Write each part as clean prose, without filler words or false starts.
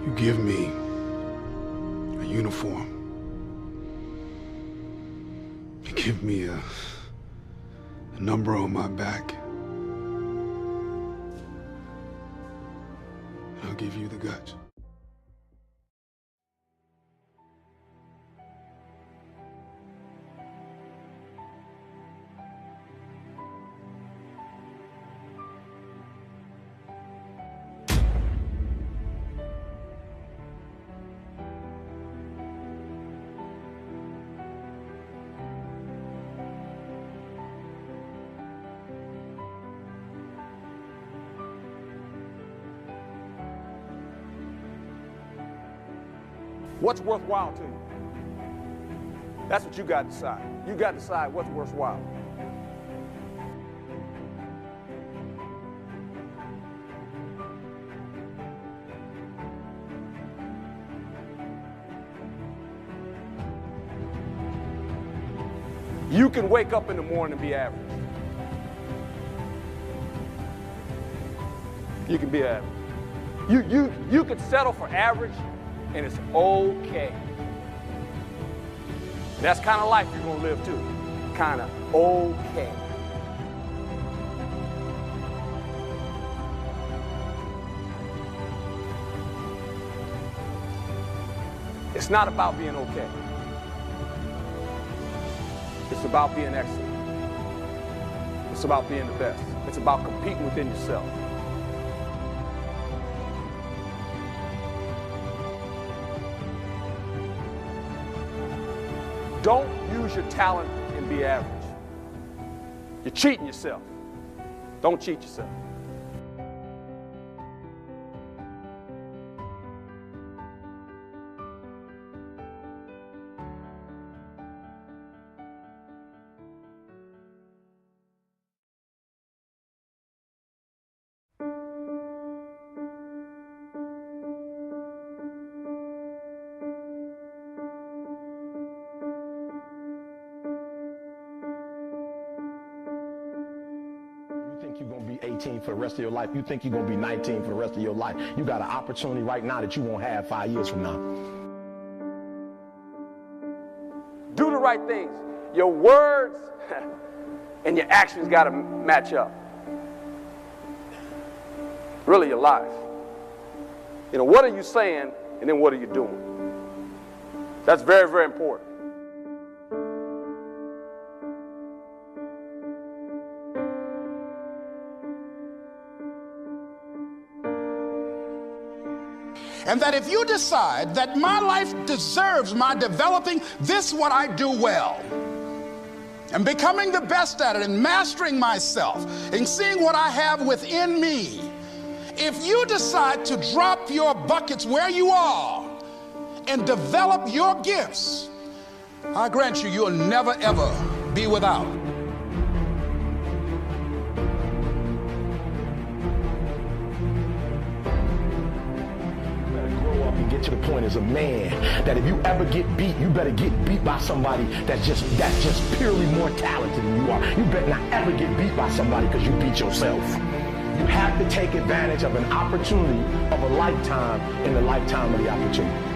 You give me a uniform. You give me a number on my back. I'll give you the guts. What's worthwhile to you? That's what you got to decide. You got to decide what's worthwhile. You can wake up in the morning and be average. You can be average. You could settle for average, and it's okay. That's kind of life you're gonna live too. Kind of okay. It's not about being okay. It's about being excellent. It's about being the best. It's about competing within yourself. Don't use your talent and be average. You're cheating yourself. Don't cheat yourself. You're going to be 18 for the rest of your life. You think you're going to be 19 for the rest of your life. You got an opportunity right now that you won't have 5 years from now. Do the right things. Your words and your actions got to match up. Really, your life. You know, what are you saying and then what are you doing? That's very, very important. And that if you decide that my life deserves my developing this what I do well, and becoming the best at it and mastering myself and seeing what I have within me, if you decide to drop your buckets where you are and develop your gifts, I grant you, you'll never ever be without. Get to the point as a man that if you ever get beat, you better get beat by somebody that's just purely more talented than you are. You better not ever get beat by somebody because you beat yourself. You have to take advantage of an opportunity of a lifetime in the lifetime of the opportunity.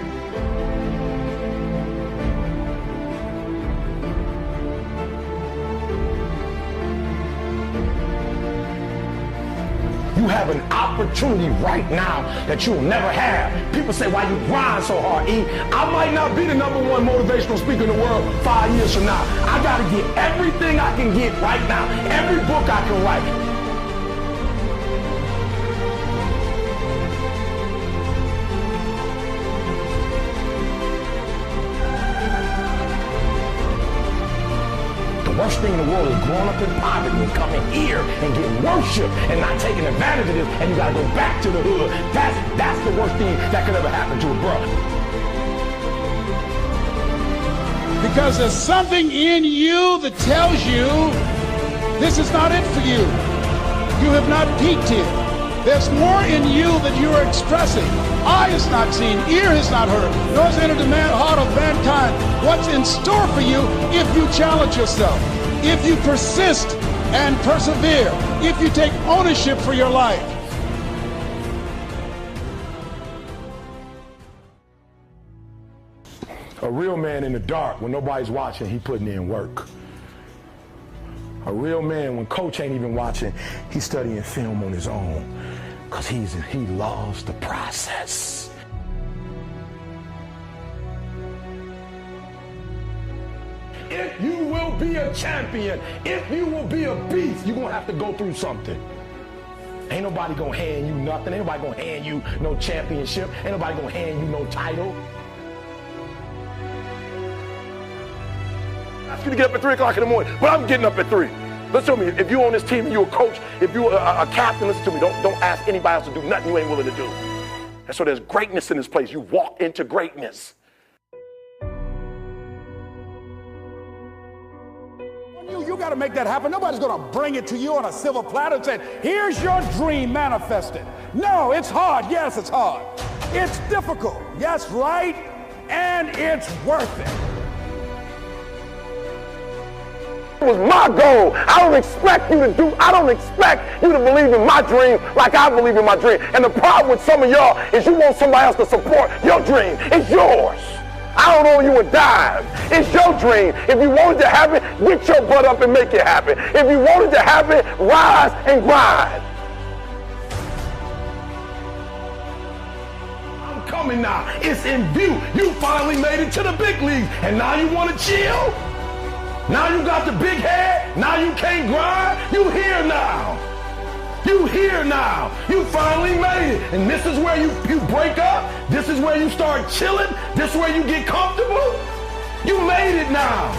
You have an opportunity right now that you'll never have. People say, why you grind so hard, E? I might not be the #1 motivational speaker in the world 5 years from now. I got to get everything I can get right now. Every book I can write. The worst thing in the world is growing up in poverty and coming here and getting worship and not taking advantage of this, and you gotta go back to the hood. That's the worst thing that could ever happen to a brother. Because there's something in you that tells you this is not it for you. You have not peaked here. There's more in you that you are expressing. Eye has not seen, ear has not heard, nor has entered the heart of mankind what's in store for you if you challenge yourself, if you persist and persevere, if you take ownership for your life. A real man in the dark, when nobody's watching, he putting in work. A real man, when coach ain't even watching, he's studying film on his own, because he loves the process. If you will be a champion, if you will be a beast, you're going to have to go through something. Ain't nobody going to hand you nothing. Ain't nobody going to hand you no championship. Ain't nobody going to hand you no title. I ask you to get up at 3 o'clock in the morning, but I'm getting up at 3. Listen to me, if you're on this team and you're a coach, if you're a captain, listen to me, don't ask anybody else to do nothing you ain't willing to do. And so there's greatness in this place. You walk into greatness. You got to make that happen. Nobody's going to bring it to you on a silver platter and say, here's your dream manifested. No, it's hard. Yes, it's hard. It's difficult. Yes, right? And it's worth it. It was my goal. I don't expect you to believe in my dream like I believe in my dream. And the problem with some of y'all is you want somebody else to support your dream. It's yours. I don't owe you a dime. It's your dream. If you want it to happen, get your butt up and make it happen. If you want it to happen, rise and grind. I'm coming now. It's in view. You finally made it to the big leagues. And now you want to chill? Now you got the big head? Now you can't grind? You here now. You here now. You finally made it. And this is where you break up. This is where you start chilling. This is where you get comfortable. You made it now.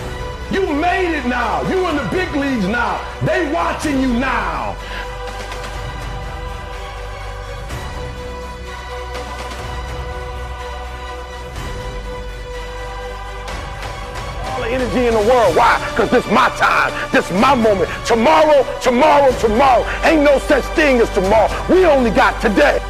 You made it now. You in the big leagues now. They watching you now. All the energy in the world. Why? Because this is my time. This is my moment. Tomorrow. Ain't no such thing as tomorrow. We only got today.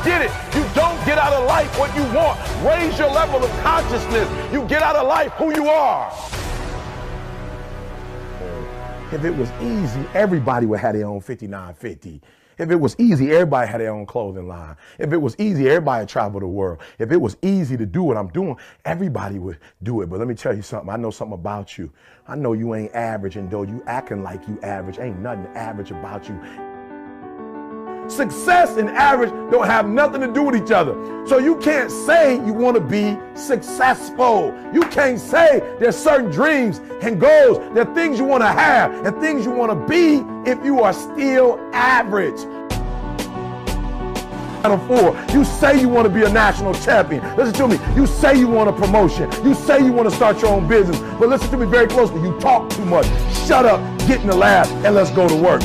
Get it. You don't get out of life what you want. Raise your level of consciousness. You get out of life who you are. If it was easy, everybody would have their own 5950. If it was easy, everybody had their own clothing line. If it was easy, everybody would travel the world. If it was easy to do what I'm doing, everybody would do it. But let me tell you something. I know something about you. I know you ain't average, and though you acting like you average, ain't nothing average about you. Success and average don't have nothing to do with each other. So you can't say you want to be successful. You can't say there's certain dreams and goals. There are things you want to have and things you want to be if you are still average. You say you want to be a national champion. Listen to me. You say you want a promotion. You say you want to start your own business. But listen to me very closely. You talk too much. Shut up, get in the lab, and let's go to work.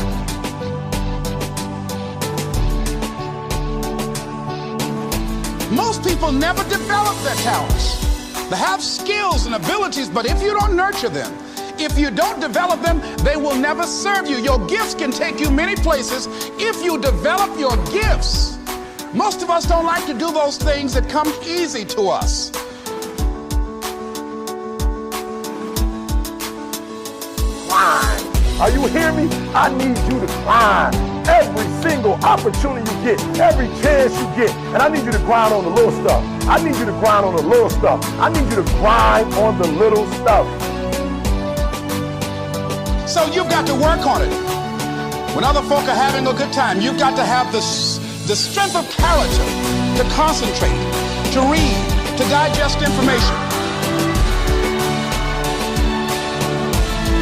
Most people never develop their talents. They have skills and abilities, but if you don't nurture them, if you don't develop them, they will never serve you. Your gifts can take you many places if you develop your gifts. Most of us don't like to do those things that come easy to us. Climb. Are you hearing me? I need you to climb. Every single opportunity you get, every chance you get. And I need you to grind on the little stuff. I need you to grind on the little stuff. I need you to grind on the little stuff. So you've got to work on it. When other folk are having a good time, you've got to have the strength of character to concentrate, to read, to digest information.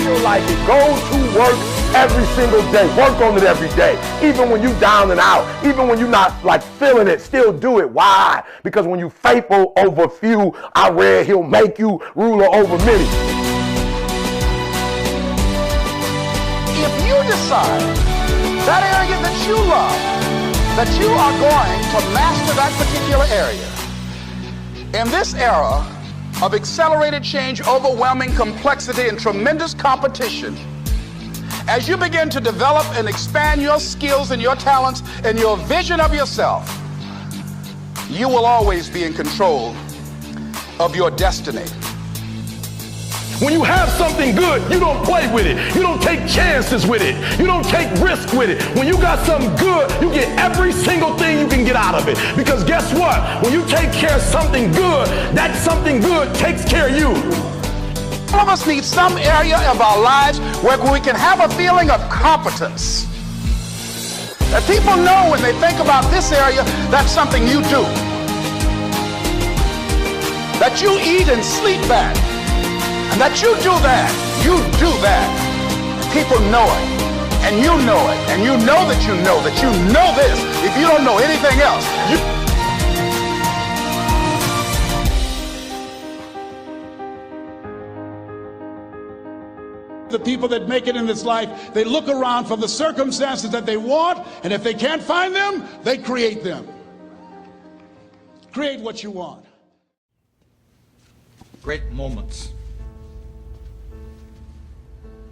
Feel like it. Go to work every single day. Work on it every day. Even when you down and out. Even when you're not like feeling it, still do it. Why? Because when you faithful over few, I read he'll make you ruler over many. If you decide that area that you love, that you are going to master that particular area, in this era of accelerated change, overwhelming complexity, and tremendous competition, as you begin to develop and expand your skills and your talents and your vision of yourself, you will always be in control of your destiny. When you have something good, you don't play with it. You don't take chances with it. You don't take risks with it. When you got something good, you get every single thing you can get out of it. Because guess what? When you take care of something good, that something good takes care of you. All of us need some area of our lives where we can have a feeling of competence. That people know when they think about this area, that's something you do. That you eat and sleep that. And that you do that. You do that. People know it. And you know it. And you know that you know this. If you don't know anything else, The people that make it in this life, they look around for the circumstances that they want, and if they can't find them, they create them. Create what you want. Great moments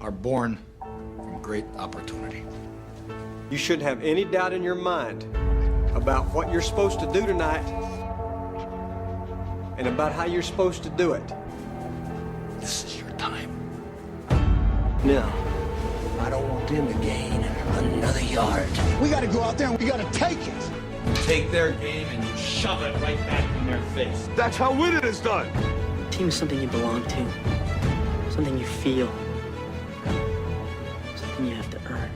are born from great opportunity. You shouldn't have any doubt in your mind about what you're supposed to do tonight and about how you're supposed to do it. This is your time. Now, I don't want them to gain another yard. We got to go out there and we got to take it. Take their game and you shove it right back in their face. That's how winning is done. Team is something you belong to, something you feel, something you have to earn.